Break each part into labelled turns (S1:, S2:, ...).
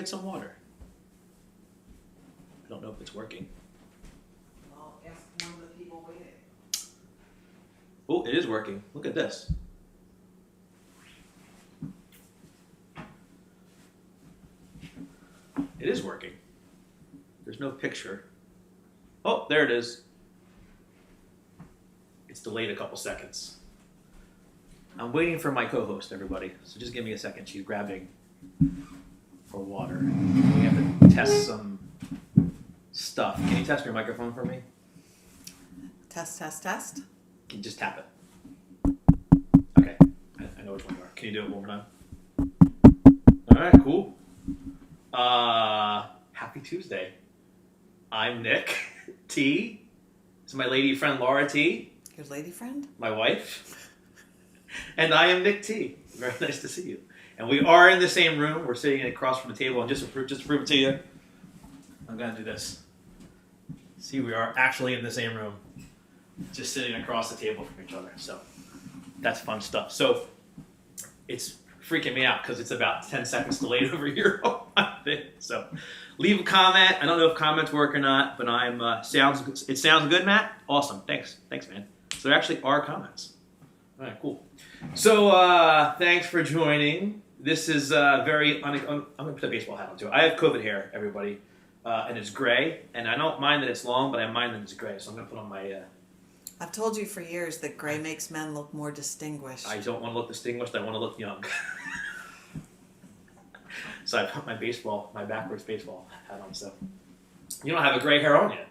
S1: get some water. I don't know if it's working.
S2: I'll ask one of the people waiting.
S1: Oh, it is working. Look at this. It is working. There's no picture. Oh, there it is. It's delayed a couple seconds. I'm waiting for my co-host, everybody. So just give me a second. She's grabbing for water. We have to test some stuff. Can you test your microphone for me?
S2: Test, test, test.
S1: Can you just tap it? Okay. I know which one you are. Can you do it one more time? All right, cool. Happy Tuesday. I'm Nick T. This is my lady friend Laura T.
S2: Your lady friend?
S1: My wife. And I am Nick T. Very nice to see you. And we are in the same room. We're sitting across from the table. And just to prove it to you, I'm going to do this. See, we are actually in the same room. Just sitting across the table from each other. So that's fun stuff. So it's freaking me out because it's about 10 seconds delayed over here on my thing. So leave a comment. I don't know if comments work or not, but it sounds good, Matt? Awesome. Thanks, man. So there actually are comments. All right, cool. So thanks for joining. This is I'm going to put the baseball hat on too. I have COVID hair, everybody, and it's gray. And I don't mind that it's long, but I mind that it's gray. So I'm going to put on my...
S2: I've told you for years that gray makes men look more distinguished.
S1: I don't want to look distinguished. I want to look young. So I put my backwards baseball hat on. So you don't have a gray hair on yet.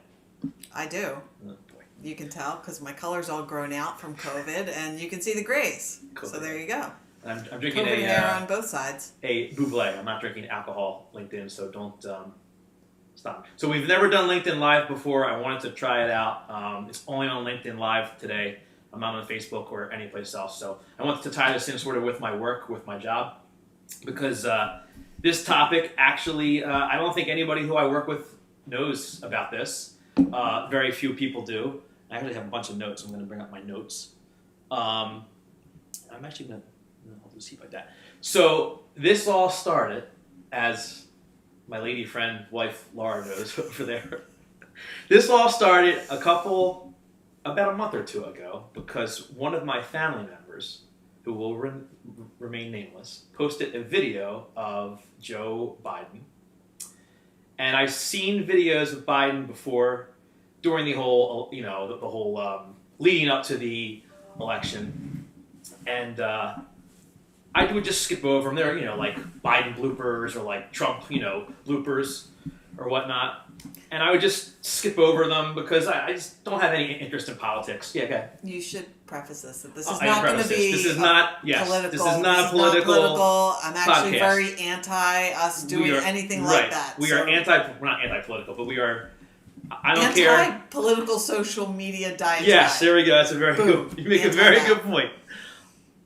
S2: I do.
S1: Oh, boy.
S2: You can tell because my color's all grown out from COVID, and you can see the grays.
S1: COVID.
S2: So there you go.
S1: I'm drinking
S2: COVID hair on both sides.
S1: A buble. I'm not drinking alcohol LinkedIn, so don't stop. So we've never done LinkedIn Live before. I wanted to try it out. It's only on LinkedIn Live today. I'm not on Facebook or anyplace else. So I wanted to tie this in sort of with my work, with my job, because this topic actually, I don't think anybody who I work with knows about this. Very few people do. I actually have a bunch of notes. I'm going to bring up my notes. I'm actually going to, I'll just see like that. So this all started, as my lady friend, wife Laura knows over there. This all started about a month or two ago, because one of my family members, who will remain nameless, posted a video of Joe Biden. And I've seen videos of Biden before, during the whole, the whole leading up to the election. And I would just skip over them. They're, like Biden bloopers or like Trump, bloopers or whatnot. And I would just skip over them because I just don't have any interest in politics. Yeah, okay.
S2: You should preface this. That this is not going to be
S1: This is not political.
S2: This is not political. I'm actually
S1: podcast.
S2: very anti us doing anything like that.
S1: We're not anti-political, but we are, I don't care.
S2: Anti-political social media diatribe.
S1: Yes, there we go. That's a very good, you make a very
S2: Anti-that.
S1: good point.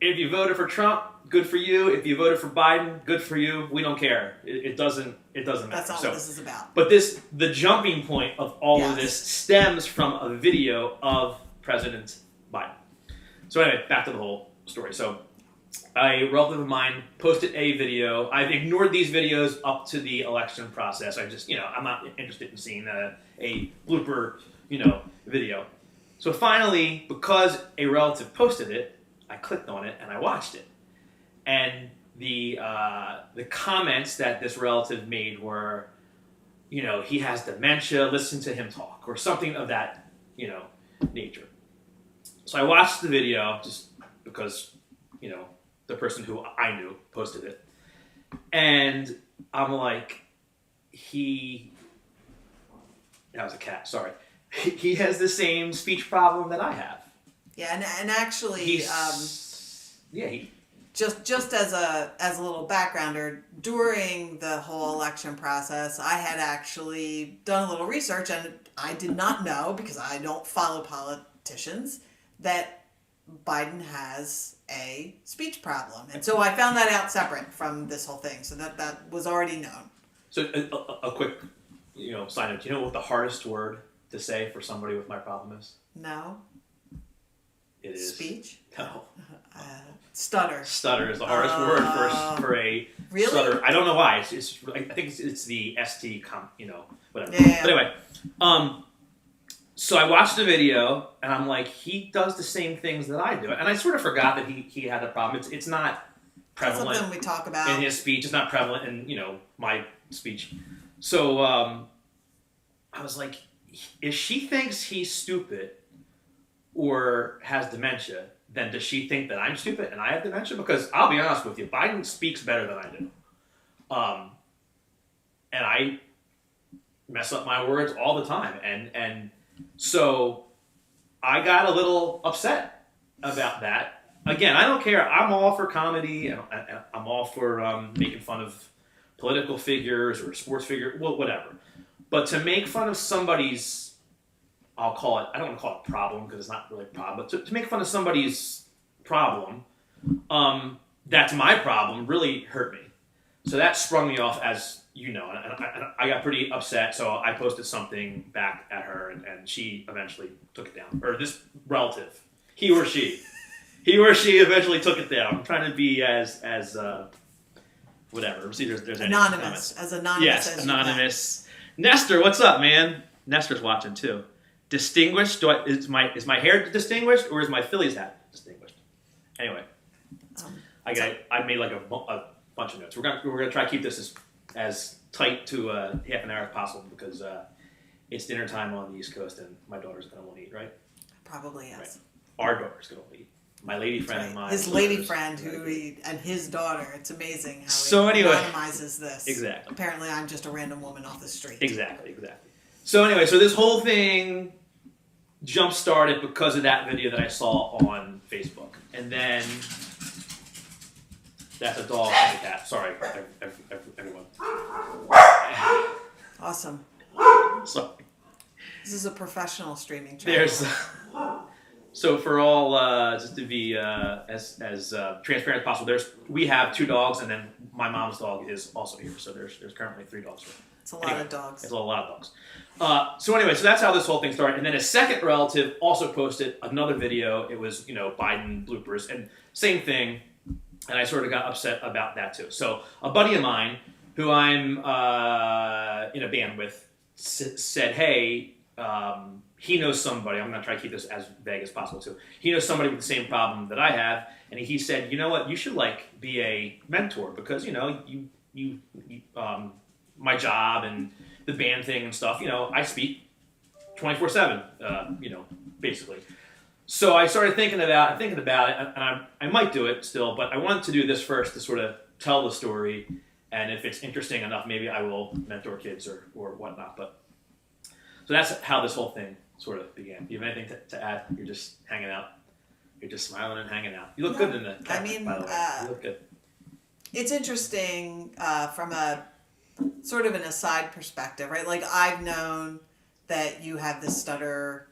S1: If you voted for Trump, good for you. If you voted for Biden, good for you. We don't care. It doesn't matter.
S2: That's not what this is about.
S1: But the jumping point of all of this stems from a video of President Biden. So anyway, back to the whole story. So a relative of mine posted a video. I've ignored these videos up to the election process. I just, I'm not interested in seeing a blooper, video. So finally, because a relative posted it, I clicked on it and I watched it. And the comments that this relative made were, he has dementia, listen to him talk, or something of that, nature. So I watched the video just because, the person who I knew posted it. And I'm like, that was a cat, sorry. He has the same speech problem that I have.
S2: Yeah, and actually, Just as a little backgrounder, during the whole election process, I had actually done a little research, and I did not know, because I don't follow politicians, that Biden has a speech problem. And so I found that out separate from this whole thing, so that was already known.
S1: So a quick, side note. Do you know what the hardest word to say for somebody with my problem is?
S2: No.
S1: It is.
S2: Speech?
S1: No.
S2: Stutter.
S1: Stutter is the hardest word for a
S2: really?
S1: stutter. I don't know why. I think it's the ST, whatever.
S2: Yeah.
S1: But anyway, so I watched the video, and I'm like, he does the same things that I do. And I sort of forgot that he had a problem. It's not prevalent
S2: something we talk about
S1: in his speech. It's not prevalent in, my speech. So I was like, if she thinks he's stupid or has dementia, then does she think that I'm stupid and I have dementia? Because I'll be honest with you, Biden speaks better than I do. And I mess up my words all the time. And so I got a little upset about that. Again, I don't care. I'm all for comedy, and I'm all for making fun of political figures or sports figures, whatever. But to make fun of somebody's, I don't want to call it problem because it's not really a problem, but to make fun of somebody's problem, that's my problem, really hurt me. So that sprung me off, as you know, and I got pretty upset. So I posted something back at her, and she eventually took it down. Or this relative, he or she eventually took it down. I'm trying to be as whatever. See, there's any
S2: anonymous, as anonymous.
S1: Yes,
S2: as
S1: anonymous. Nestor, what's up, man? Nestor's watching too. Distinguished? Is my hair distinguished, or is my Phillies hat distinguished? Anyway, I made like a bunch of notes. We're gonna try to keep this as tight to half an hour as possible because it's dinner time on the East Coast and my daughter's gonna want to eat, right?
S2: Probably yes.
S1: Right. Our daughter's gonna want to eat. My lady friend and mine.
S2: His lady friend and his daughter. It's amazing how
S1: he
S2: anonymizes this.
S1: Exactly.
S2: Apparently, I'm just a random woman off the street.
S1: Exactly. So anyway, so this whole thing jump-started because of that video that I saw on Facebook. And then, that's a dog and a cat. Sorry, everyone.
S2: Awesome.
S1: Sorry.
S2: This is a professional streaming channel.
S1: So for all, just to be as transparent as possible, we have 2 dogs, and then my mom's dog is also here. So there's currently 3 dogs.
S2: It's a lot of dogs.
S1: It's a lot of dogs. So anyway, so that's how this whole thing started. And then a second relative also posted another video. It was, Biden bloopers, and same thing. And I sort of got upset about that too. So a buddy of mine, who I'm in a band with, said, hey, he knows somebody. I'm going to try to keep this as vague as possible too. He knows somebody with the same problem that I have, and he said, you know what, you should be a mentor because you my job and the band thing and stuff. I speak 24/7. Basically. So I started thinking about it, and I might do it still, but I wanted to do this first to sort of tell the story, and if it's interesting enough, maybe I will mentor kids or whatnot. But so that's how this whole thing sort of began. Do you have anything to add? You're just hanging out. You're just smiling and hanging out. You look good in the camera, by the way. You look good.
S2: It's interesting from a sort of an aside perspective, right? Like, I've known that you have this stutter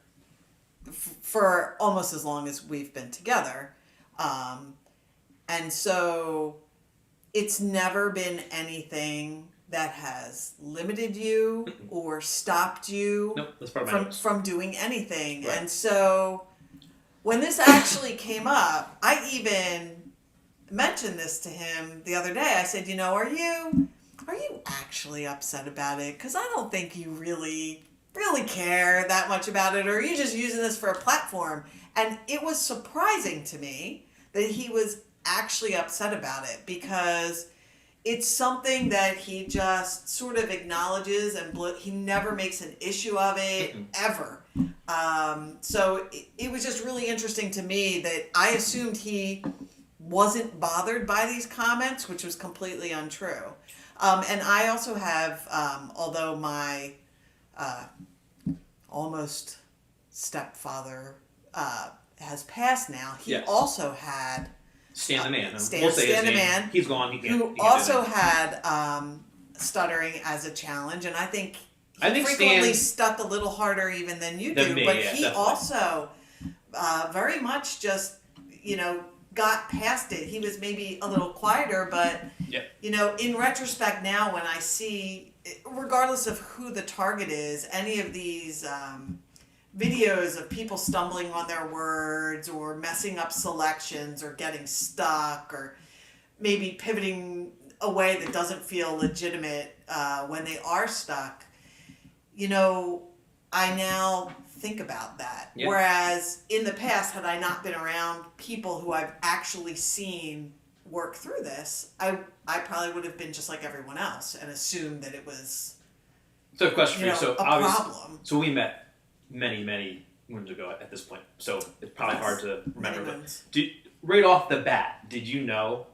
S2: for almost as long as we've been together. And so it's never been anything that has limited you or stopped you
S1: that's part of my notes.
S2: from doing anything.
S1: Right.
S2: And so when this actually came up, I even mentioned this to him the other day. I said, are you actually upset about it? Because I don't think you really care that much about it, or are you just using this for a platform? And it was surprising to me that he was actually upset about it, because it's something that he just sort of acknowledges, and he never makes an issue of it, ever. So it was just really interesting to me that I assumed he wasn't bothered by these comments, which was completely untrue. And I also have, although my almost stepfather has passed now, he also had
S1: Stan the Man.
S2: Stan the Man.
S1: He's gone. He can't.
S2: Who also had stuttering as a challenge, and I think he frequently stuck a little harder even than you do.
S1: Me,
S2: but
S1: he
S2: definitely. Also very much just got past it. He was maybe a little quieter, but in retrospect now, when I see, regardless of who the target is, any of these videos of people stumbling on their words or messing up selections or getting stuck or maybe pivoting a way that doesn't feel legitimate when they are stuck, you know, I now think about that.
S1: Yeah.
S2: Whereas in the past, had I not been around people who I've actually seen work through this, I probably would have been just like everyone else and assumed that it was,
S1: So, a question for
S2: you
S1: you.
S2: know,
S1: So,
S2: a problem.
S1: So we met many moons ago at this point. So it's probably
S2: Yes.
S1: hard to remember.
S2: Many
S1: But
S2: moons.
S1: right off the bat, did you know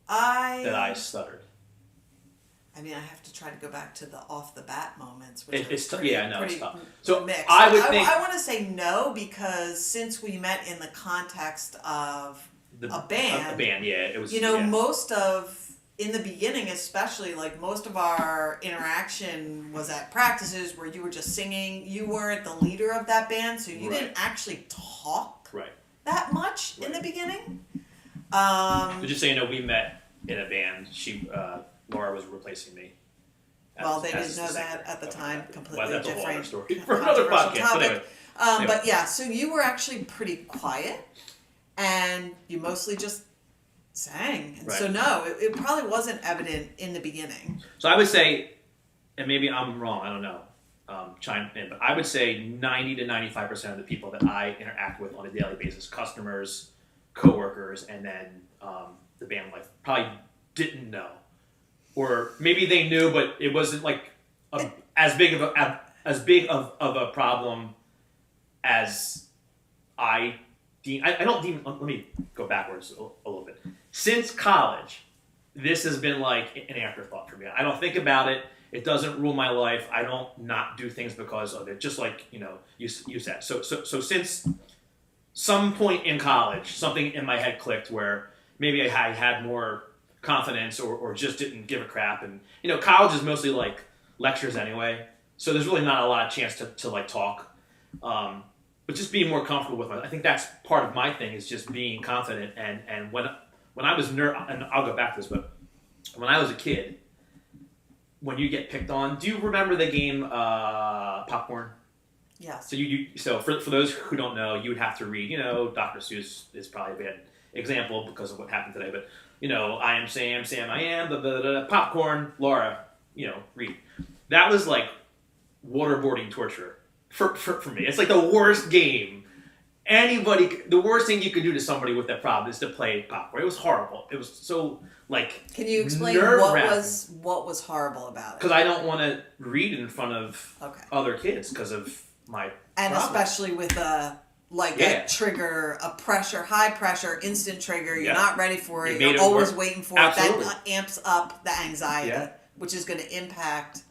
S1: that I
S2: I
S1: stuttered?
S2: mean, I have to try to go back to the off the bat moments,
S1: It's
S2: are pretty,
S1: yeah, I know it's
S2: pretty
S1: tough. So
S2: mixed.
S1: I would think
S2: I want to say no because since we met in the context of a band,
S1: yeah, it was.
S2: you know,
S1: yeah.
S2: most of in the beginning, especially, like most of our interaction was at practices where you were just singing. You weren't the leader of that band, so you
S1: Right.
S2: didn't actually talk
S1: Right.
S2: that much in
S1: Right.
S2: the beginning.
S1: But just so you know, we met in a band. Laura was replacing me.
S2: Well, they
S1: as
S2: didn't know
S1: the
S2: that
S1: singer.
S2: at the
S1: Okay.
S2: time. Completely
S1: Well, that's a whole other
S2: different,
S1: story for another
S2: controversial
S1: podcast. But
S2: topic.
S1: anyway.
S2: But yeah, so you were actually pretty quiet, and you mostly just sang. And so
S1: Right.
S2: no, it probably wasn't evident in the beginning.
S1: So I would say, and maybe I'm wrong, I don't know, chime in, but I would say 90 to 95% of the people that I interact with on a daily basis, customers, coworkers, and then the band life, probably didn't know. Or maybe they knew, but it wasn't like as big of a problem as I deem. I don't deem. Let me go backwards a little bit. Since college, this has been like an afterthought for me. I don't think about it. It doesn't rule my life. I don't not do things because of it. Just like you said. So since some point in college, something in my head clicked where maybe I had more confidence or just didn't give a crap. And college is mostly like lectures anyway, so there's really not a lot of chance to like talk. But just being more comfortable with it. I think that's part of my thing is just being confident. And when I was and I'll go back to this, but when I was a kid, when you get picked on, do you remember the game Popcorn?
S2: Yes.
S1: So for those who don't know, you would have to read. Dr. Seuss is probably a bad example because of what happened today, but I am Sam, I am Popcorn, Laura. Read. That was like waterboarding torture for me. It's like the worst game. The worst thing you could do to somebody with that problem is to play Popcorn. It was horrible. It was so like.
S2: Can you explain what was horrible about it?
S1: Because I don't want to read in front of other kids because of my problem.
S2: Especially with a trigger, high pressure, instant trigger. You're not ready for it. You're always waiting for it. That amps up the anxiety, which is going to impact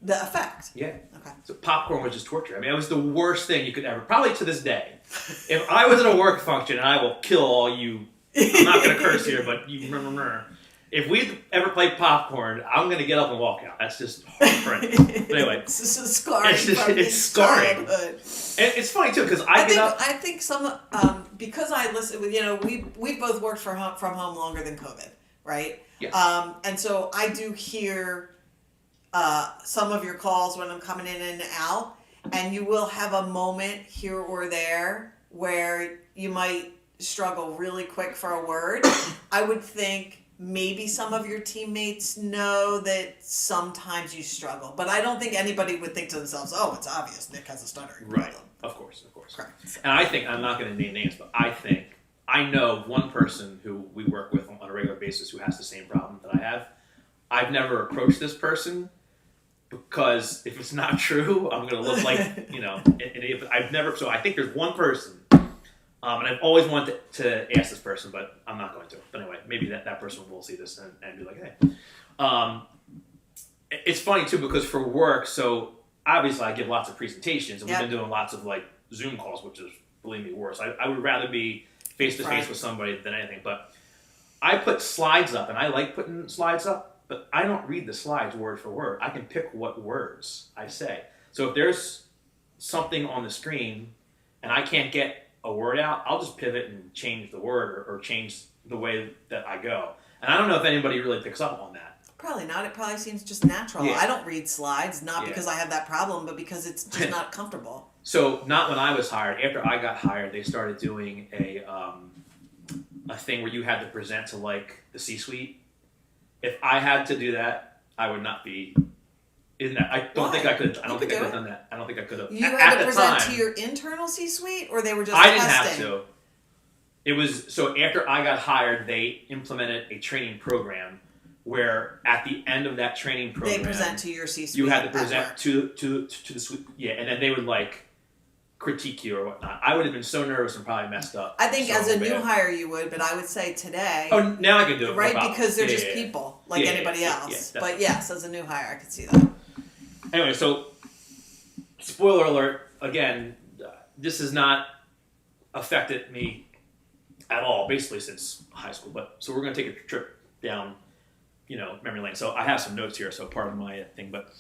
S2: the effect.
S1: Yeah.
S2: Okay.
S1: So Popcorn was just torture. I mean, it was the worst thing you could ever. Probably to this day, if I was at a work function, and I will kill all you. I'm not going to curse here, but you remember. If we ever play Popcorn, I'm going to get up and walk out. That's just horrendous. But anyway.
S2: It's just scarring.
S1: It's scarring. And it's funny, too, because
S2: I think some, because I listen, we've both worked from home longer than COVID, right?
S1: Yeah.
S2: And so I do hear some of your calls when I'm coming in and out, and you will have a moment here or there where you might struggle really quick for a word. I would think maybe some of your teammates know that sometimes you struggle, but I don't think anybody would think to themselves, "Oh, it's obvious Nick has a stuttering problem."
S1: Right. Of course.
S2: Correct.
S1: And I think I'm not going to name names, but I know one person who we work with on a regular basis who has the same problem that I have. I've never approached this person because if it's not true, I'm going to look like an idiot. So I think there's one person. And I've always wanted to ask this person, but I'm not going to. But anyway, maybe that person will see this and be like, hey. It's funny, too, because for work, so obviously I give lots of presentations, and we've been doing lots of like Zoom calls, which is, believe me, worse. I would rather be face-to-face with somebody than anything. But I put slides up, and I like putting slides up, but I don't read the slides word for word. I can pick what words I say. So if there's something on the screen and I can't get a word out, I'll just pivot and change the word or change the way that I go. And I don't know if anybody really picks up on that.
S2: Probably not. It probably seems just natural.
S1: Yeah.
S2: I don't read slides, not
S1: Yeah.
S2: because I have that problem, but because it's just not comfortable.
S1: So not when I was hired. After I got hired, they started doing a thing where you had to present to like the C-suite. If I had to do that, I would not be. In that, I don't think I could. I don't think I could have done that. I don't think I could have.
S2: You had to present to your internal C-suite, or they were just
S1: I didn't
S2: testing?
S1: have to. It was so after I got hired, they implemented a training program where at the end of that training program,
S2: They present to your C-suite.
S1: You had to present to the suite, and then they would like critique you or whatnot. I would have been so nervous and probably messed up.
S2: I think
S1: so
S2: as a new
S1: bad.
S2: hire you would, but I would say today.
S1: Oh, now I can do it.
S2: Right,
S1: no problem.
S2: because they're just
S1: Yeah.
S2: people like anybody else.
S1: Yeah,
S2: but yes, as a new hire, I could see that.
S1: Anyway, so spoiler alert. Again, this has not affected me at all, basically since high school. But so we're going to take a trip down, memory lane. So I have some notes here. So part of my thing, but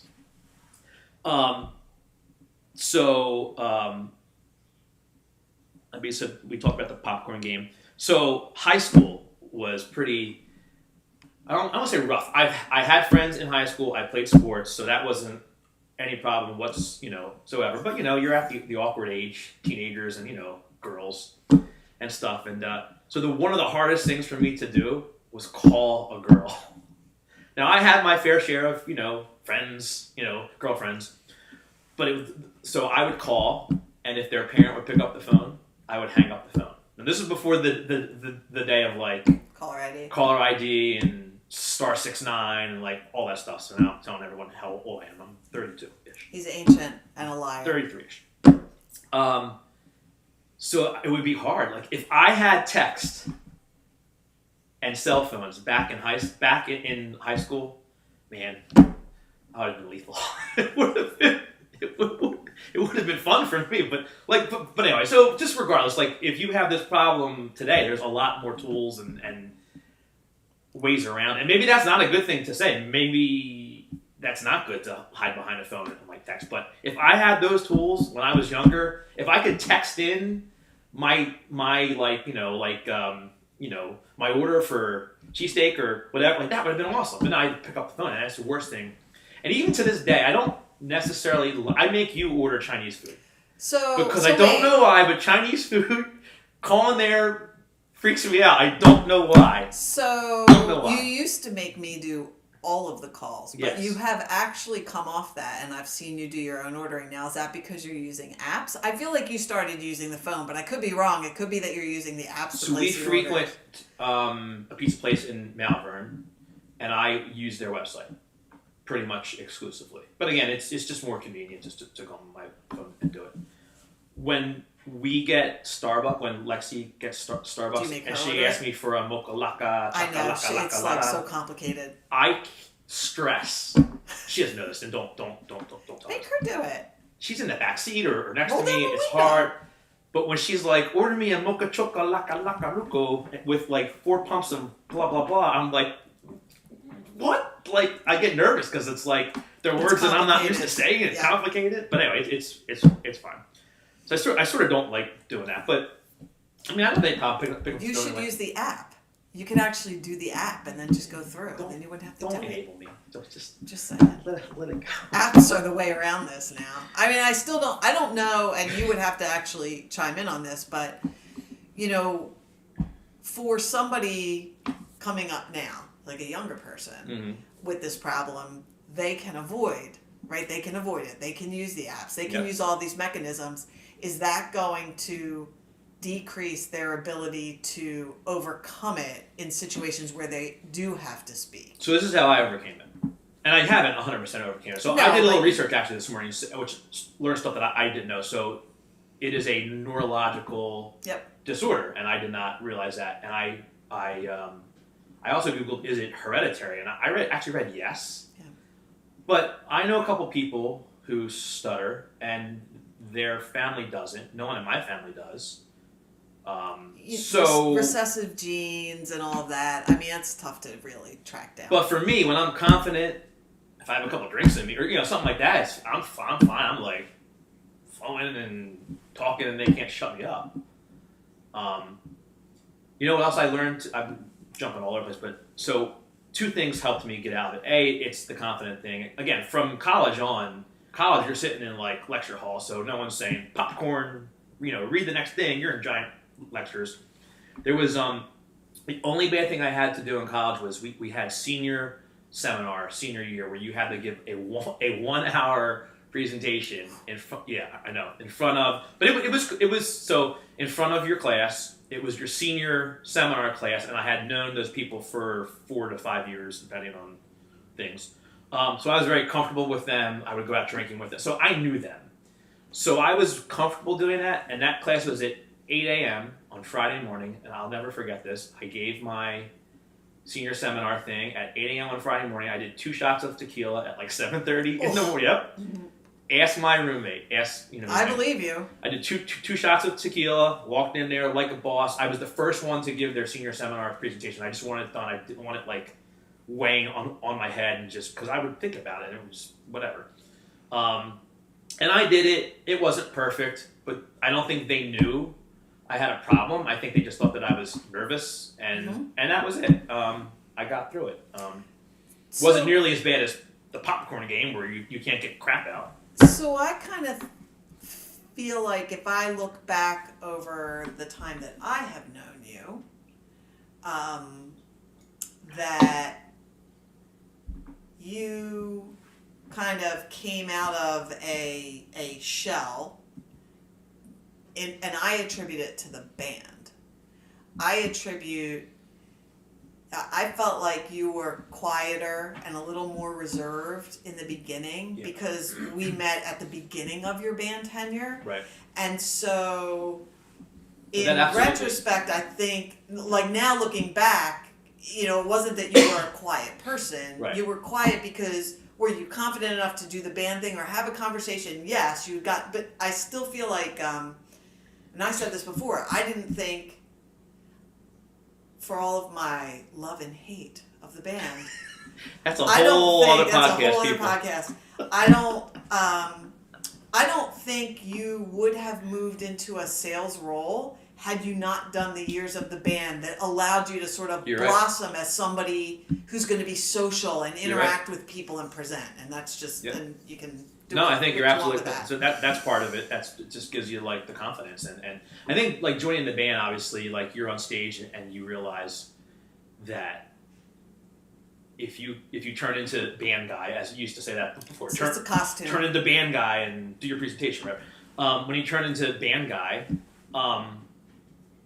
S1: we talked about the popcorn game. So high school was pretty. I don't want to say rough. I had friends in high school. I played sports, so that wasn't any problem whatsoever. But you're at the awkward age, teenagers and girls and stuff. And so one of the hardest things for me to do was call a girl. Now I had my fair share of friends, girlfriends, but so I would call, and if their parent would pick up the phone, I would hang up the phone. And this is before the day of like caller ID and *69 and like all that stuff. So now I'm telling everyone how old I am. I'm 32-ish.
S2: He's ancient and a liar.
S1: 33-ish. So it would be hard. Like if I had text and cell phones back in high school, man, I would have been lethal. It would have been fun for me. But anyway, so just regardless, like if you have this problem today, there's a lot more tools and ways around. And maybe that's not a good thing to say. Maybe that's not good to hide behind a phone and like text. But if I had those tools when I was younger, if I could text in my my order for cheesesteak or whatever, like that would have been awesome. But now I pick up the phone, and that's the worst thing. And even to this day, I don't necessarily. I make you order Chinese food. Because I don't know why, but Chinese food, calling there freaks me out. I don't know why.
S2: So you used to make me do all of the calls, but
S1: yes.
S2: You have actually come off that, and I've seen you do your own ordering now. Is that because you're using apps? I feel like you started using the phone, but I could be wrong. It could be that you're using the apps.
S1: So we frequent a pizza place in Malvern, and I use their website pretty much exclusively. But again, it's just more convenient just to go on my phone and do it. When we get Starbucks, when Lexi gets Starbucks, and she asks me for a mocha laka,
S2: I know it's like so complicated.
S1: I stress. She doesn't know this, and don't tell
S2: Make
S1: her.
S2: her do it.
S1: She's in the back seat or next to me. It's hard. But when she's like, order me a mocha choca laka ruco with like 4 pumps of blah blah blah, I'm like, what? Like I get nervous because it's like they're words that I'm not used to saying. It's complicated. But anyway, it's fine. So I sort of don't like doing that. But I mean, I don't think I'll pick up.
S2: You should use the app. You could actually do the app and then just go through. Then you wouldn't have to do it.
S1: Don't enable me. Just
S2: saying.
S1: Let it go.
S2: Apps are the way around this now. I mean, I don't know, and you would have to actually chime in on this, but, for somebody coming up now, like a younger person, with this problem, they can avoid, right? They can avoid it. They can use the apps. They can use all these mechanisms. Is that going to decrease their ability to overcome it in situations where they do have to speak?
S1: So this is how I overcame it. And I haven't 100% overcame it. So I did a little research actually this morning, which learned stuff that I didn't know. So it is a neurological disorder, and I did not realize that. And I also Googled, is it hereditary? And I actually read yes. Yeah. But I know a couple people who stutter, and their family doesn't. No one in my family does. So
S2: recessive genes and all of that. I mean, that's tough to really track down.
S1: But for me, when I'm confident, if I have a couple drinks in me or something like that, I'm fine. I'm like flowing and talking, and they can't shut me up. You know what else I learned? I'm jumping all over the place, but so two things helped me get out of it. A, it's the confident thing. Again, from college on, you're sitting in like lecture hall, so no one's saying popcorn, read the next thing. You're in giant lectures. There was the only bad thing I had to do in college was we had senior seminar senior year where you had to give a 1 hour presentation in front. Yeah, I know, in front of. But it was so in front of your class. It was your senior seminar class, and I had known those people for 4 to 5 years, depending on things. So I was very comfortable with them. I would go out drinking with them. So I knew them. So I was comfortable doing that, and that class was at 8 a.m. on Friday morning, and I'll never forget this. I gave my senior seminar thing at 8 a.m. on Friday morning. I did 2 shots of tequila at like 7:30 in the morning. Yep. Ask my roommate.
S2: I believe you.
S1: I did two shots of tequila, walked in there like a boss. I was the first one to give their senior seminar presentation. I just wanted it done. I didn't want it like weighing on my head, and just because I would think about it, and it was whatever. And I did it. It wasn't perfect, but I don't think they knew I had a problem. I think they just thought that I was nervous, and that was it. I got through it. Wasn't nearly as bad as the popcorn game where you can't get crap out.
S2: So I kind of feel like if I look back over the time that I have known you, that you kind of came out of a shell, and I attribute it to the band. I felt like you were quieter and a little more reserved in the beginning because we met at the beginning of your band tenure.
S1: Right.
S2: And so, in retrospect, I think, like now looking back, it wasn't that you were a quiet person.
S1: Right.
S2: You were quiet because were you confident enough to do the band thing or have a conversation? Yes, but I still feel like, and I said this before, I didn't think, for all of my love and hate of the band.
S1: That's a whole other podcast.
S2: I don't think you would have moved into a sales role had you not done the years of the band that allowed you to sort of blossom as somebody who's going to be social and interact with people and present. And that's just, and you can do
S1: I think you're absolutely right. So that's part of it. It just gives you like the confidence. And I think like joining the band, obviously, like you're on stage and you realize that if you turn into band guy, as you used to say that before,
S2: it's just a costume.
S1: Turn into band guy and do your presentation, right? When you turn into band guy,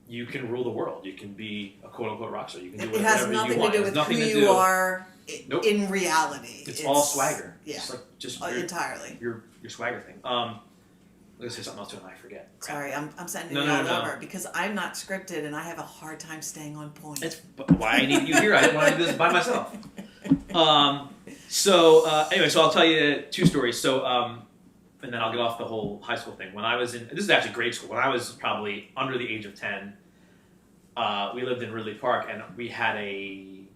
S1: you can rule the world. You can be a quote unquote rock star. You can do whatever you want.
S2: It has nothing to do with who you are in reality.
S1: It's all swagger.
S2: Yeah.
S1: It's like just
S2: entirely.
S1: Your swagger thing. I'm gonna say something else too and I forget.
S2: Sorry, I'm sending you all over because I'm not scripted and I have a hard time staying on point.
S1: That's why I need you here. I didn't want to do this by myself. So I'll tell you 2 stories. So, and then I'll get off the whole high school thing. When I was this is actually grade school. When I was probably under the age of 10, we lived in Ridley Park, and we had it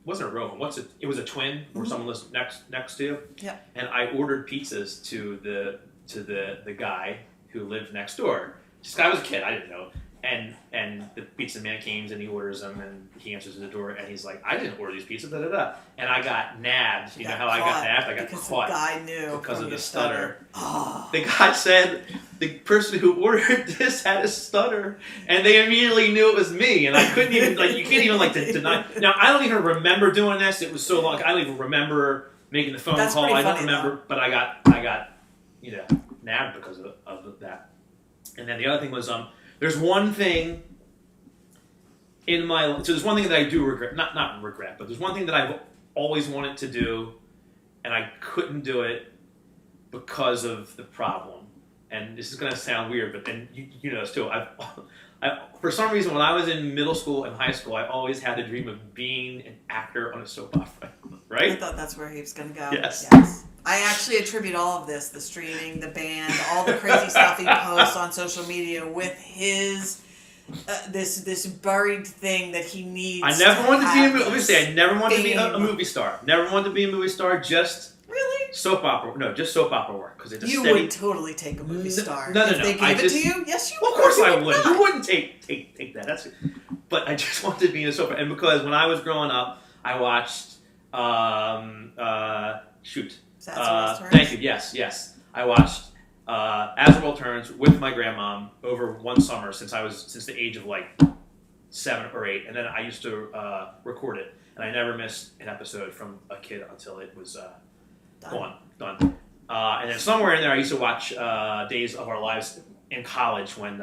S1: wasn't a Rover. It was a twin where someone was next to you.
S2: Yeah.
S1: And I ordered pizzas to the guy who lived next door. This guy was a kid. I didn't know. And the pizza man comes and he orders them and he answers the door and he's like, I didn't order these pizzas, And I got nabbed. You know how I got nabbed? I got caught.
S2: The guy knew
S1: because of the stutter.
S2: Oh.
S1: The guy said the person who ordered this had a stutter and they immediately knew it was me. And I couldn't even, you can't even deny. Now, I don't even remember doing this. It was so long. I don't even remember making the phone call. I don't remember, but I got nabbed because of that. And then the other thing was, there's one thing in my life, so there's one thing that I do regret, not regret, but there's one thing that I've always wanted to do, and I couldn't do it because of the problem. And this is going to sound weird, but then you know this too. I for some reason, when I was in middle school and high school, I always had the dream of being an actor on a soap opera, right?
S2: I thought that's where he was going to go.
S1: Yes.
S2: I actually attribute all of this, the streaming, the band, all the crazy stuff he posts on social media with his this buried thing that he needs.
S1: I never wanted to be a movie. Let me say, I never wanted to be a movie star. Never wanted to be a movie star. Just
S2: really
S1: soap opera. No, just soap opera work because it's
S2: you would totally take a movie star.
S1: No.
S2: If they gave it to you, yes, you would.
S1: Of course I would. Who wouldn't take that? But I just wanted to be in a soap opera, and because when I was growing up, I watched. Shoot.
S2: As the World Turns?
S1: Thank you. Yes. I watched As the World Turns with my grandmom over one summer since the age of like 7 or 8, and then I used to record it, and I never missed an episode from a kid until it was done. And then somewhere in there, I used to watch Days of Our Lives in college when.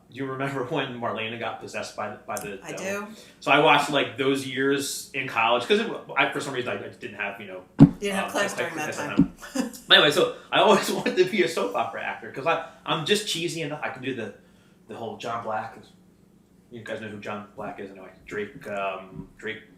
S1: Do you remember when Marlena got possessed by the
S2: I
S1: devil?
S2: do.
S1: So I watched like those years in college because for some reason I just didn't have
S2: You didn't have class during that time.
S1: Anyway, so I always wanted to be a soap opera actor because I'm just cheesy enough. I can do the whole John Black. You guys know who John Black is anyway. Drake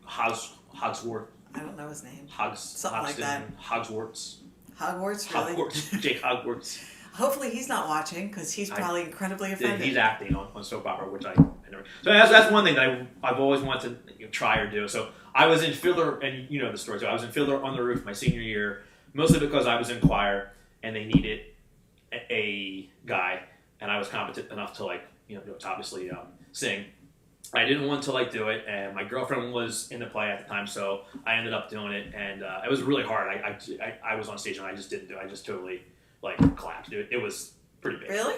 S1: Hogsworth.
S2: I don't know his name.
S1: Something
S2: like that.
S1: Hogsworth.
S2: Hogwarts, really?
S1: Hogwarts. Jake Hogwarts.
S2: Hopefully he's not watching because he's probably incredibly offended.
S1: He's acting on soap opera, which I never. So that's one thing that I've always wanted to try or do. So I was in Fiddler, and you know the story. So I was in Fiddler on the Roof my senior year, mostly because I was in choir and they needed a guy, and I was competent enough to to obviously sing. I didn't want to do it, and my girlfriend was in the play at the time, so I ended up doing it, and it was really hard. I was on stage and I just didn't do it. I just totally collapsed. It was pretty big.
S2: Really?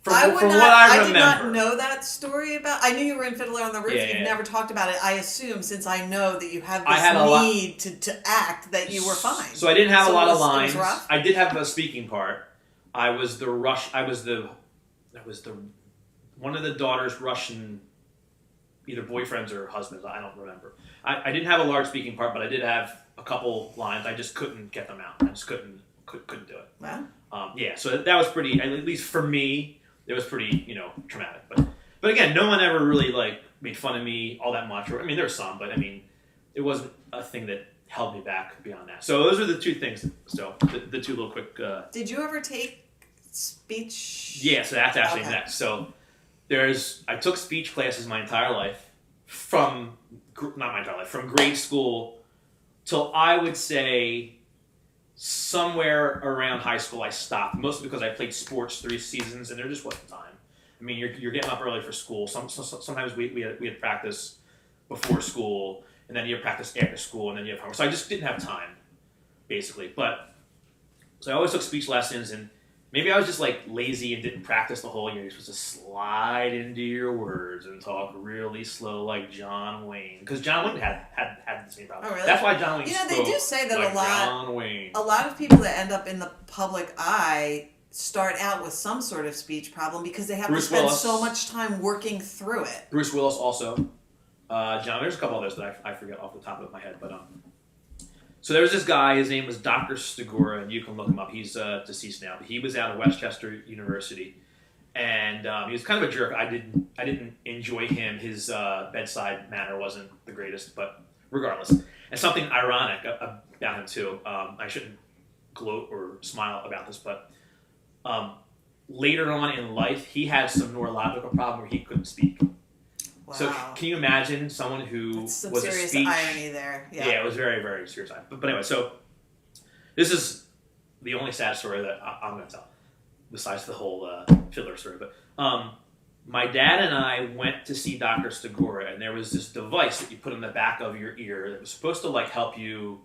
S1: From what I remember.
S2: did not know that story about. I knew you were in Fiddler on the Roof.
S1: Yeah,
S2: You've never talked about it. I assume, since I know that you have
S1: I had a
S2: need to act, that you were fine.
S1: So I didn't have a lot of lines.
S2: It was rough?
S1: I did have a speaking part. I was the one of the daughter's Russian, either boyfriends or husbands. I don't remember. I didn't have a large speaking part, but I did have a couple lines. I just couldn't get them out. I just couldn't do it.
S2: Wow.
S1: So that was pretty. At least for me, it was pretty traumatic. But again, no one ever really made fun of me all that much. Or there's some, but it wasn't a thing that held me back beyond that. So those are the two things. So the two little quick.
S2: Did you ever take speech?
S1: Yeah, so that's actually next. So I took speech classes my entire life from grade school till I would say somewhere around high school I stopped, mostly because I played sports 3 seasons and there just wasn't time. You're getting up early for school. Sometimes we had practice before school, and then you have practice after school, and then you have homework. So I just didn't have time, basically. So I always took speech lessons, and maybe I was just lazy and didn't practice the whole year. You're supposed to slide into your words and talk really slow like John Wayne, because John Wayne had the same problem.
S2: Oh, really?
S1: That's why John Wayne.
S2: They do say that
S1: John Wayne.
S2: A lot of people that end up in the public eye start out with some sort of speech problem because they have to spend so much time working through it.
S1: Bruce Willis also. John, there's a couple others that I forget off the top of my head, but so there was this guy. His name was Dr. Stigora, and you can look him up. He's deceased now, but he was out of Westchester University, and he was kind of a jerk. I didn't enjoy him. His bedside manner wasn't the greatest, but regardless, and something ironic about him too. I shouldn't gloat or smile about this, but later on in life, he had some neurological problem where he couldn't speak.
S2: Wow.
S1: So can you imagine someone who
S2: That's some
S1: was
S2: serious
S1: a speech?
S2: irony there. Yeah,
S1: it was very, very serious. But anyway, so this is the only sad story that I'm going to tell, besides the whole Fiddler story. But my dad and I went to see Dr. Stigora, and there was this device that you put in the back of your ear that was supposed to help you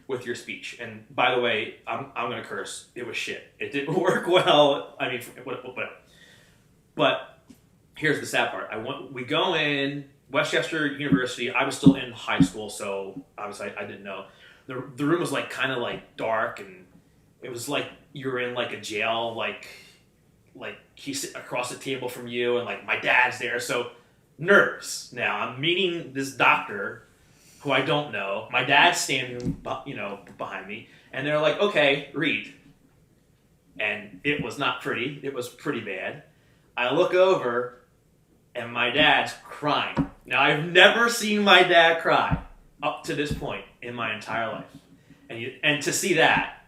S1: with your speech. And by the way, I'm going to curse. It was shit. It didn't work well. Whatever. But here's the sad part. We go in Westchester University. I was still in high school, so obviously I didn't know. The room was kind of dark, and it was like you're in a jail. He's sitting across the table from you, and my dad's there. So nerves. Now I'm meeting this doctor who I don't know. My dad's standing, behind me, and they're like, "Okay, read." And it was not pretty. It was pretty bad. I look over, and my dad's crying. Now, I've never seen my dad cry up to this point in my entire life. And to see that,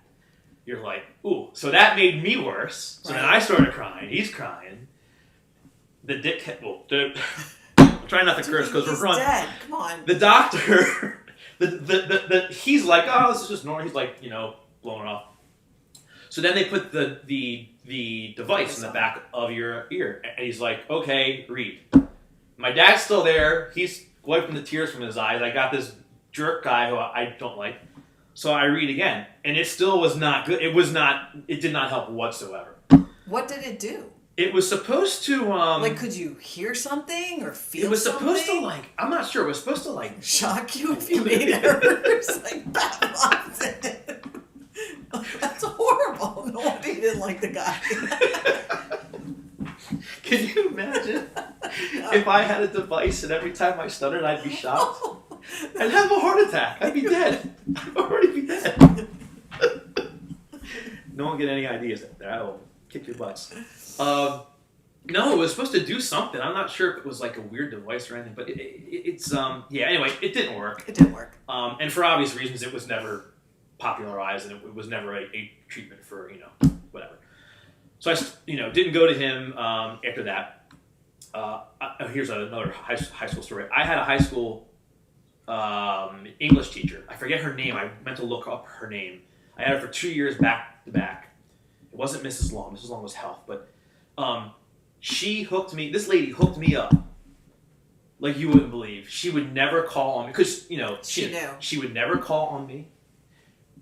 S1: you're like, ooh. So that made me worse. So then I started crying. He's crying. I'm trying not to curse because we're running.
S2: Dead. Come on.
S1: The doctor, he's like, oh, this is just normal. He's blowing it off. So then they put the device in the back of your ear, and he's like, okay, read. My dad's still there. He's wiping the tears from his eyes. I got this jerk guy who I don't like. So I read again, and it still was not good. It did not help whatsoever.
S2: What did it do?
S1: It was supposed to
S2: like, could you hear something or feel?
S1: It was
S2: something?
S1: supposed to like, I'm not sure. It was supposed to like
S2: shock you if you made errors, like Babylon's it. That's horrible. No wonder you didn't like the guy.
S1: Can you imagine if I had a device and every time I stuttered I'd be shocked? I'd have a heart attack. I'd be dead. I'd already be dead. No one get any ideas there. I will kick your butts. No, it was supposed to do something. I'm not sure if it was like a weird device or anything, but it's yeah. Anyway, it didn't work.
S2: It didn't work.
S1: And for obvious reasons, it was never popularized, and it was never a treatment for whatever. So I didn't go to him after that. Here's another high school story. I had a high school English teacher. I forget her name. I meant to look up her name. I had her for 2 years back to back. It wasn't Mrs. Long. Mrs. Long was health, but she hooked me. This lady hooked me up like you wouldn't believe. She would never call on me because she knew. She would never call on me.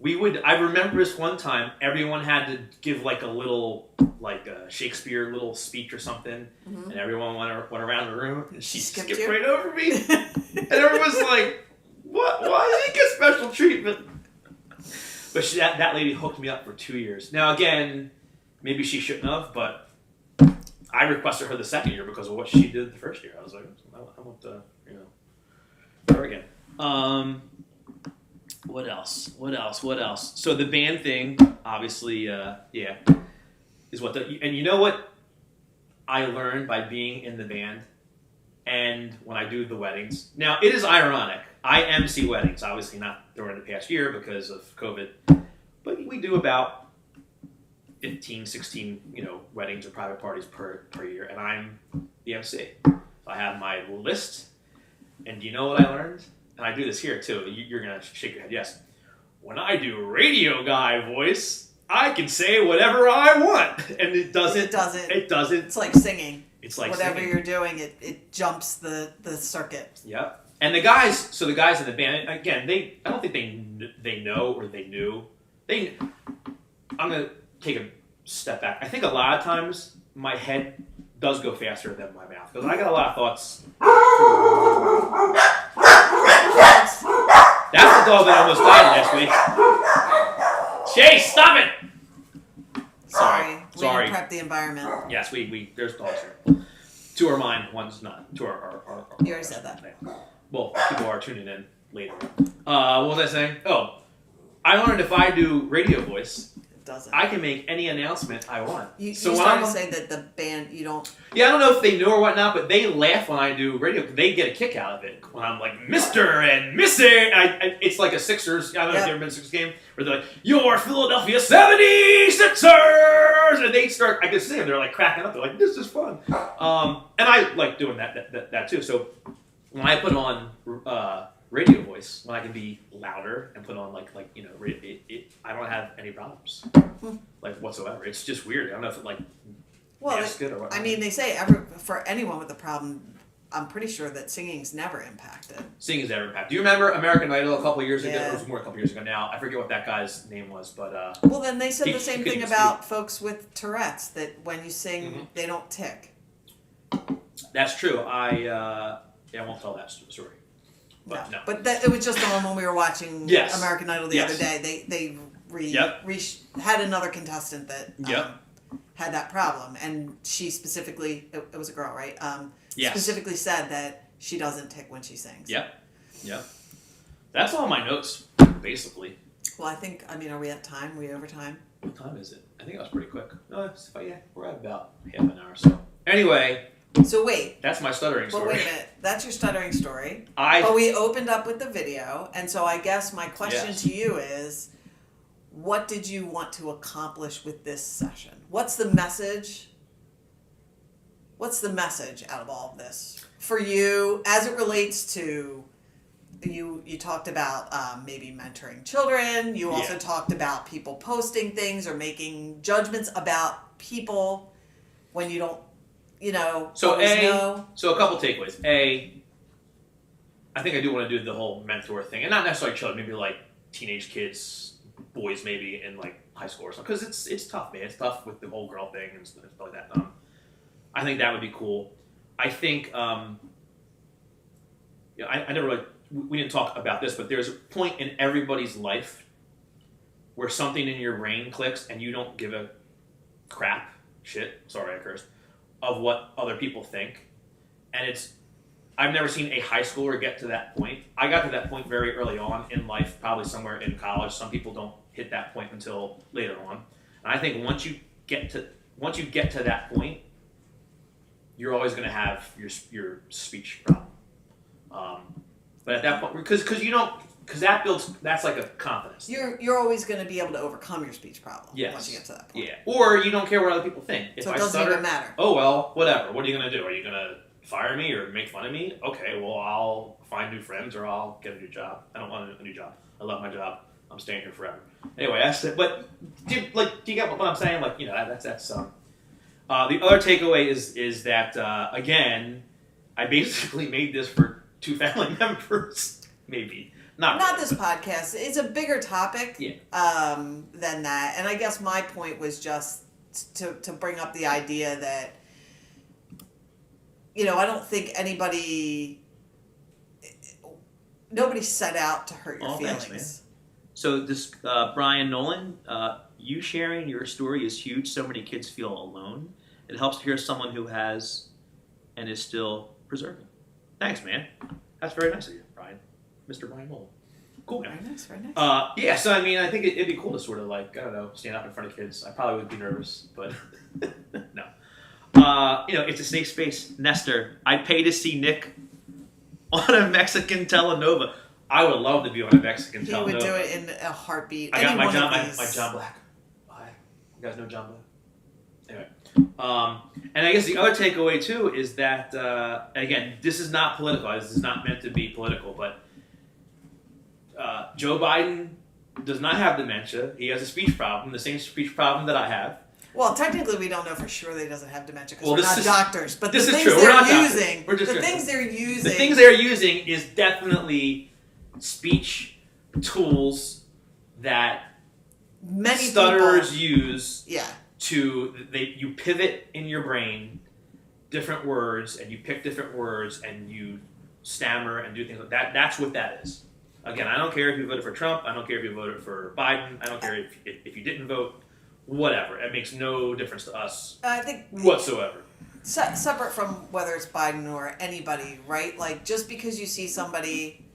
S1: I remember this one time. Everyone had to give like a little, like a Shakespeare little speech or something, and everyone went around the room, and she skipped right over me, and everyone was like, "What? Why did he get special treatment?" But that lady hooked me up for 2 years. Now again, maybe she shouldn't have, but I requested her the second year because of what she did the first year. I was like, I want to, her again. What else? So the band thing, obviously, is what and you know what I learned by being in the band and when I do the weddings. Now, it is ironic. I MC weddings, obviously not during the past year because of COVID, but we do about 15, 16, weddings or private parties per year, and I'm the MC. So I have my list, and do you know what I learned? And I do this here too. You're gonna shake your head. Yes. When I do radio guy voice, I can say whatever I want, and it doesn't. It doesn't.
S2: It's like singing.
S1: It's like
S2: whatever
S1: singing.
S2: You're doing, it jumps the circuit.
S1: Yep. And the guys in the band, again, I don't think they know or they knew. I'm gonna take a step back. I think a lot of times my head does go faster than my mouth because I got a lot of thoughts. That's the dog that almost died last week. Chase, stop it!
S2: Sorry. We didn't prep the environment.
S1: Yes, there's dogs here. Two are mine, one's not. Two are
S2: you already said that.
S1: Well, people are tuning in later. What was I saying? Oh, I learned if I do radio voice, I can make any announcement I want.
S2: You started to say that the band, you don't...
S1: Yeah, I don't know if they know or whatnot, but they laugh when I do radio. They get a kick out of it when I'm like, Mr. and Missy. It's like a Sixers, I don't know if you've ever been to a Sixers game, where they're like, your Philadelphia 76ers! And they start, I can see them, they're like cracking up. They're like, this is fun. And I like doing that too. So when I put on radio voice, when I can be louder and put on I don't have any problems whatsoever. It's just weird. I don't know if it good or what.
S2: I mean, they say for anyone with a problem, I'm pretty sure that singing's never impacted.
S1: Singing's never impacted. Do you remember American Idol a couple of years ago? It was more a couple of years ago now. I forget what that guy's name was, but
S2: well, then they said the same thing about folks with Tourette's, that when you sing, they don't tick.
S1: That's true. I won't tell that story. But no.
S2: But it was just on when we were watching American Idol the other day. They had another contestant that had that problem, and she specifically, it was a girl, right? Specifically said that she doesn't tick when she sings.
S1: Yep. That's all my notes, basically.
S2: Well, are we at time? Are we over time?
S1: What time is it? I think that was pretty quick. No, we're at about half an hour or so. Anyway.
S2: So wait.
S1: That's my stuttering story.
S2: But wait a minute. That's your stuttering story. But we opened up with the video, and so I guess my question to you is, what did you want to accomplish with this session? What's the message? What's the message out of all of this for you as it relates to you talked about maybe mentoring children. You also talked about people posting things or making judgments about people when you don't,
S1: So a couple takeaways. I think I do want to do the whole mentor thing, and not necessarily children, maybe like teenage kids, boys, maybe in like high school or something. Because it's tough, man. It's tough with the whole girl thing and stuff like that. I think that would be cool. I think I never really we didn't talk about this, but there's a point in everybody's life where something in your brain clicks and you don't give a crap shit. Sorry, I cursed. Of what other people think, and I've never seen a high schooler get to that point. I got to that point very early on in life, probably somewhere in college. Some people don't hit that point until later on. And I think once you get to that point, you're always going to have your speech problem. But at that point, because that's like a confidence.
S2: You're always going to be able to overcome your speech problem.
S1: Yes.
S2: Once you get to that point.
S1: Yeah. Or you don't care what other people think. If
S2: So it
S1: I
S2: doesn't
S1: stutter,
S2: even matter.
S1: Oh well, whatever. What are you going to do? Are you going to fire me or make fun of me? Okay, well I'll find new friends or I'll get a new job. I don't want a new job. I love my job. I'm staying here forever. Anyway, that's it. But do you get what I'm saying? Like, that's the other takeaway is that really. I basically made this for 2 family members, maybe not really,
S2: this podcast. It's a bigger topic than that, and I guess my point was just to bring up the idea that I don't think nobody set out to hurt your feelings.
S1: Thanks, man. So this Brian Nolan, you sharing your story is huge. So many kids feel alone. It helps to hear someone who has and is still preserving. Thanks, man. That's very nice of you, Brian. Mr. Brian Nolan. Cool guy.
S2: Very nice, very nice.
S1: So I think it'd be cool to sort of stand up in front of kids. I probably would be nervous, but no. It's a safe space. Nestor, I'd pay to see Nick on a Mexican telenova. I would love to be on a Mexican telenova.
S2: He would do it in a heartbeat.
S1: I got my John Black. Bye. You guys know John Black? Anyway. And I guess the other takeaway, too, is that, again, this is not political. This is not meant to be political, but Joe Biden does not have dementia. He has a speech problem, the same speech problem that I have.
S2: Well, technically, we don't know for sure that he doesn't have dementia because we're not doctors. But
S1: the things they're using is definitely speech tools that
S2: many
S1: stutterers
S2: people
S1: use.
S2: Yeah.
S1: You pivot in your brain different words and you pick different words and you stammer and do things like that. That's what that is. Again, I don't care if you voted for Trump. I don't care if you voted for Biden. I don't care if you didn't vote. Whatever. It makes no difference to us.
S2: I think
S1: whatsoever.
S2: Separate from whether it's Biden or anybody, right? Like just because you see somebody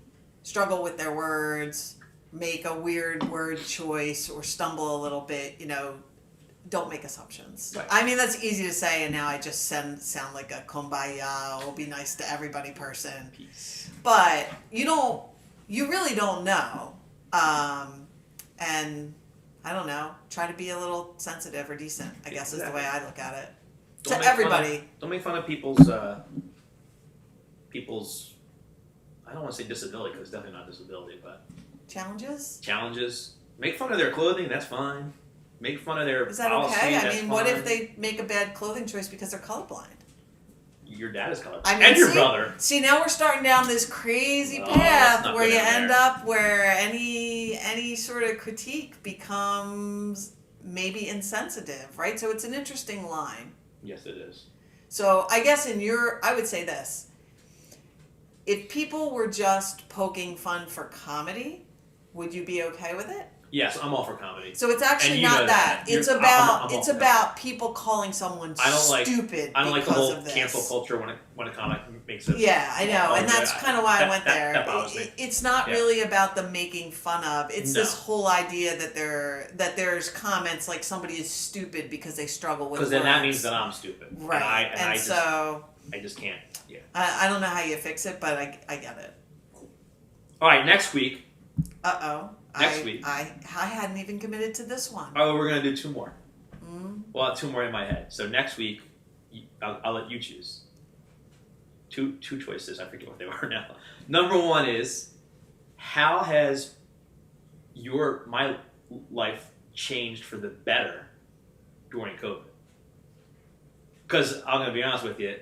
S2: struggle with their words, make a weird word choice, or stumble a little bit, don't make assumptions.
S1: Right.
S2: I mean, that's easy to say, and now I just sound like a kumbaya, will be nice to everybody person.
S1: Peace.
S2: But you really don't know. And I don't know, try to be a little sensitive or decent, I guess is the way I look at it. To everybody.
S1: Don't make fun of people's, I don't want to say disability, because it's definitely not disability, but... Challenges. Make fun of their clothing, that's fine. Make fun of their
S2: Is that
S1: policy,
S2: okay?
S1: that's fine.
S2: What if they make a bad clothing choice because they're colorblind?
S1: Your dad is colorblind.
S2: And
S1: your brother.
S2: See, now we're starting down this crazy path where you end up where any sort of critique becomes maybe insensitive, right? So it's an interesting line.
S1: Yes, it is.
S2: So I guess I would say this. If people were just poking fun for comedy, would you be okay with it?
S1: Yes, I'm all for comedy.
S2: So it's actually not that. It's about people calling someone stupid.
S1: I don't like the whole cancel culture when a comic makes it.
S2: Yeah, I know, and that's kind of why I went there.
S1: That bothers me.
S2: It's not really about the making fun of. It's this whole idea that there's comments like somebody is stupid because they struggle with words.
S1: Because then that means that I'm stupid.
S2: Right, I
S1: just can't. Yeah.
S2: I don't know how you fix it, but I get it.
S1: All right, next week.
S2: Next week. I hadn't even committed to this one.
S1: Oh, we're going to do 2 more. Well, 2 more in my head. So next week, I'll let you choose. Two choices. I forget what they are now. Number 1 is, how has my life changed for the better during COVID? Because I'm going to be honest with you,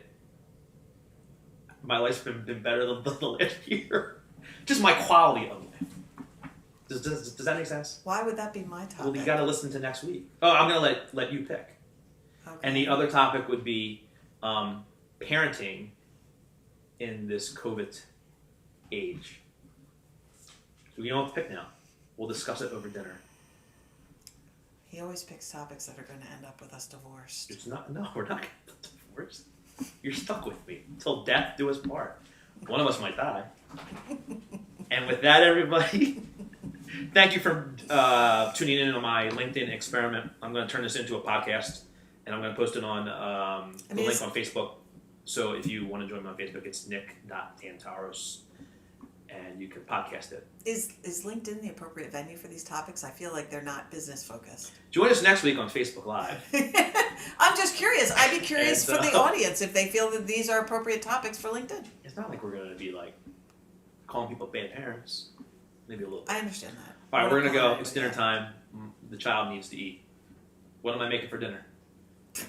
S1: my life's been better than the last year. Just my quality of life. Does that make sense?
S2: Why would that be my topic?
S1: Well, you got to listen to next week. Oh, I'm gonna let you pick.
S2: Okay.
S1: And the other topic would be parenting in this COVID age. So you don't have to pick now. We'll discuss it over dinner.
S2: He always picks topics that are going to end up with us divorced.
S1: It's not. No, we're not going to get divorced. You're stuck with me until death do us part. One of us might die. And with that, everybody, thank you for tuning in on my LinkedIn experiment. I'm going to turn this into a podcast, and I'm going to post it on the link on Facebook. So if you want to join me on Facebook, it's nick.tantaros, and you can podcast it.
S2: Is LinkedIn the appropriate venue for these topics? I feel like they're not business focused.
S1: Join us next week on Facebook Live.
S2: I'm just curious. I'd be curious
S1: And,
S2: for the audience if they feel that these are appropriate topics for LinkedIn.
S1: It's not like we're going to be like calling people bad parents. Maybe a little bit.
S2: I understand that.
S1: All right, we're going to go. It's dinner time. The child needs to eat. What am I making for dinner?